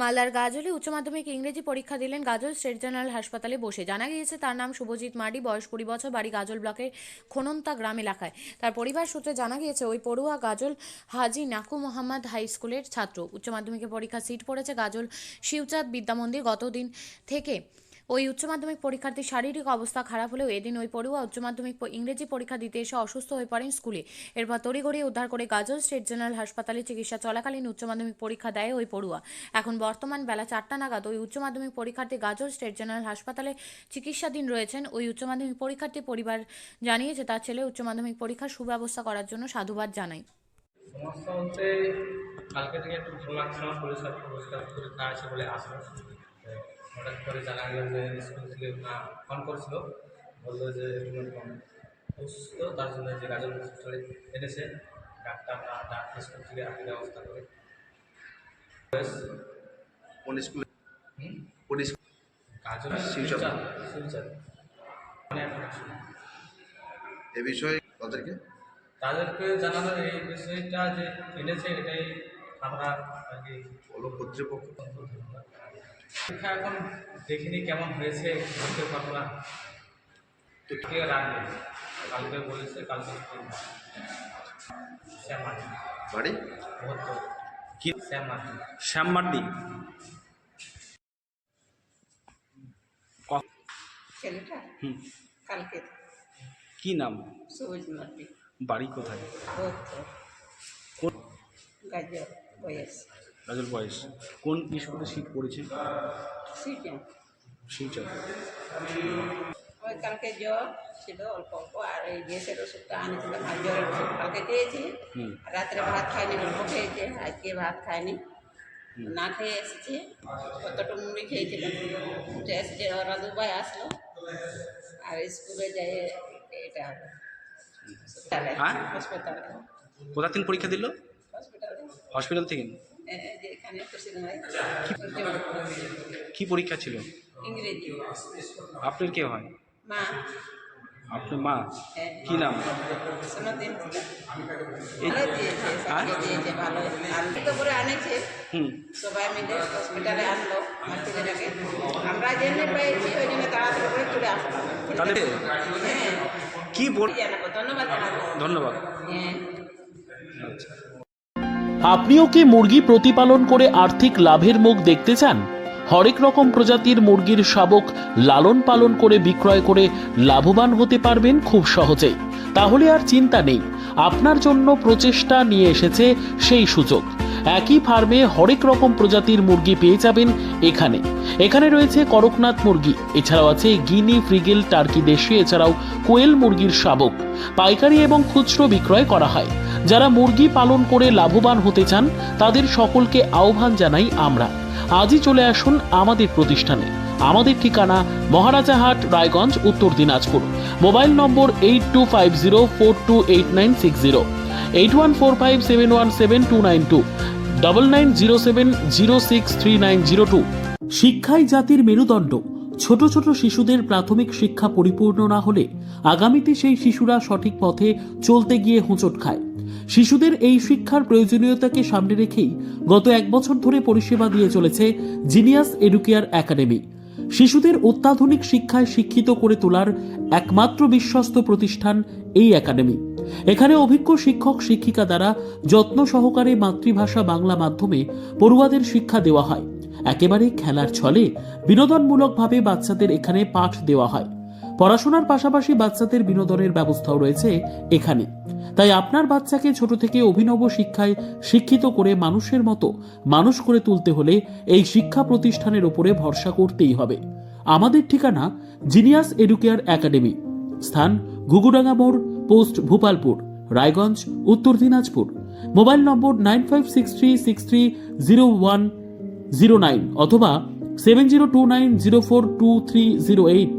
মালদার গাজলে উচ্চ মাধ্যমিক ইংরেজি পরীক্ষা দিলেন গাজল স্টেট জেনারেল হাসপাতালে বসে। জানা গিয়েছে তার নাম শুভজিৎ মার্ডি, বয়স 20 বছর, বাড়ি গাজল ব্লকের খনন্তা গ্রাম এলাকায়। তার পরিবার সূত্রে জানা গিয়েছে ওই পড়ুয়া গাজল হাজি নাকু মোহাম্মদ হাই স্কুলের ছাত্র। উচ্চ মাধ্যমিকের পরীক্ষা সিট পড়েছে গাজল শিবচাঁদ বিদ্যামন্দির। গতদিন থেকে ওই উচ্চ মাধ্যমিক পরীক্ষার্থীর শারীরিক অবস্থা খারাপ হলেও এদিন ওই পড়ুয়া উচ্চ মাধ্যমিক ইংরেজি পরীক্ষা দিতে এসে অসুস্থ হয়ে পড়েন স্কুলে। এরপর তড়িঘড়ি উদ্ধার করে গাজল স্টেট জেনারেল হাসপাতালে চিকিৎসা চলাকালীন উচ্চ মাধ্যমিক পরীক্ষা দেয় ওই পড়ুয়া। এখন বর্তমান বেলা 4টা নাগাদ ওই উচ্চ মাধ্যমিক পরীক্ষার্থী গাজল স্টেট জেনারেল হাসপাতালে চিকিৎসাধীন রয়েছেন। ওই উচ্চ মাধ্যমিক পরীক্ষার্থী পরিবার জানিয়েছে তার ছেলে উচ্চ মাধ্যমিক পরীক্ষার সুব্যবস্থা করার জন্য সাধুবাদ জানায়। সমস্যা বলতে কালকে থেকে একটু ভালো লাগছিল না, পরিষ্কার পরীক্ষা আছে বলে আসলো। হঠাৎ করে জানা গেল যে স্কুল থেকে ফোন করছিল, বললো যে এরকম অসুস্থ, তার জন্য যে গাজল হসপিটালে এনেছে ডাক্তাররা, ডাক্তার স্কুল থেকে আগে ব্যবস্থা করে। কোন স্কুলে? কোন স্কুল? গাজল শিবচাঁদ। শিবচাঁদ এ বিষয়ে তাদেরকে জানানো এই বিষয়টা যে এনেছে, এটাই আমরা আর কি বলো কর্তৃপক্ষ। পরীক্ষা এখন দেখিনি কেমন হয়েছে, বলতে পারবো না। তো কে রাখবে, কালকে বলেছে, কালকে শ্যাম মার্ডি বাড়ি কি? শ্যাম মার্ডি। শ্যাম মার্ডি। ছেলেটা কালকে কি নাম? সবুজ মার্ডি। বাড়ি কোথায়? কোন গাজর বয়স রাজুর বয়স? কোন স্কুলে সিট পড়েছে? শিবচাঁদ। ওই কালকে জ্বর ছিল অল্প অল্প, আর এই গ্যাসের ওষুধটা আনিছিলাম, আর জ্বরের ওষুধ কালকে খেয়েছি। রাত্রে ভাত খাইনি, অল্প খেয়েছে, আজকে ভাত খাইনি, না খেয়ে এসেছি। কতটা মুড়ি খেয়েছিলাম, উঠে এসেছে। ওরা দুবাই আসলো, আর স্কুলে যাই এটা হবে হাসপাতালে। কোথা থেকে পরীক্ষা দিল? হসপিটালে, হসপিটাল থেকে? যে এখানে কুশিরমায়। কি পরীক্ষা ছিল? ইংরেজি। আপনার কে হয়? মা। আপনার মা? কি নাম? শোনাতেন এই ভালো দিয়েছে, সাজিয়ে দিয়েছে, ভালো আনন্দিত করে আনেছে। সবাই মিলে হসপিটালে আনলো আমার ছেলেটাকে। আমরা জেনে পেয়েছি, ওই জন্য তাড়াতাড়ি করে চলে আসলাম। তাহলে হ্যাঁ, কি বল? জানাবো, ধন্যবাদ জানাবো। ধন্যবাদ। হ্যাঁ। আচ্ছা। আপনিও কি মুরগি প্রতিপালন করে আর্থিক লাভের মুখ দেখতে চান? হরেক রকম প্রজাতির মুরগির শাবক লালন পালন করে বিক্রয় করে লাভবান হতে পারবেন খুব সহজেই। তাহলে আর চিন্তা নেই, আপনার জন্য প্রচেষ্টা নিয়ে এসেছে সেই সুযোগ। একই ফার্মে হরেক রকম প্রজাতির মুরগি পেয়ে যাবেন এখানে রয়েছে করকনাথ মুরগি, এছাড়াও আছে গিনি, ফ্রিগেল, টার্কি দেশি, এছাড়াও কোয়েল মুরগির শাবক। পাইকারি এবং খুচরো বিক্রয় করা হয়। যারা মুরগি পালন করে লাভবান হতে চান তাদের সকলকে আহ্বান জানাই আমরা। আজই চলে আসুন আমাদের প্রতিষ্ঠানে। আমাদের ঠিকানা মহারাজাহাট, রায়গঞ্জ, উত্তর দিনাজপুর। মোবাইল নম্বর 8250428960, 8145717292, 9907063902। শিক্ষাই জাতির মেরুদণ্ড। ছোট ছোট শিশুদের প্রাথমিক শিক্ষা পরিপূর্ণ না হলে আগামীতে সেই শিশুরা সঠিক পথে চলতে গিয়ে হোঁচট খায়। শিশুদের এই শিক্ষার প্রয়োজনীয়তাকে সামনে রেখেই গত 1 বছর ধরে পরিষেবা দিয়ে চলেছে জিনিয়াস এডুকেয়ার একাডেমি। শিশুদের অত্যাধুনিক শিক্ষায় শিক্ষিত করে তোলার একমাত্র বিশ্বস্ত প্রতিষ্ঠান এই একাডেমি। এখানে অভিজ্ঞ শিক্ষক শিক্ষিকা দ্বারা যত্ন সহকারে মাতৃভাষা বাংলা মাধ্যমে পড়ুয়াদের শিক্ষা দেওয়া হয়। একেবারে খেলার ছলে বিনোদনমূলকভাবে বাচ্চাদের এখানে পাঠ দেওয়া হয়। পড়াশোনার পাশাপাশি বাচ্চাদের বিনোদনের ব্যবস্থাও রয়েছে এখানে। তাই আপনার বাচ্চাকে ছোট থেকে অভিনব শিক্ষায় শিক্ষিত করে মানুষের মতো মানুষ করে তুলতে হলে এই শিক্ষা প্রতিষ্ঠানের উপরে ভরসা করতেই হবে। আমাদের ঠিকানা জিনিয়াস এডুকেয়ার একাডেমি, স্থান ঘুঘুডাঙ্গা মোড়, পোস্ট ভূপালপুর, রায়গঞ্জ, উত্তর দিনাজপুর। মোবাইল নম্বর 9563630109 অথবা 7029042308।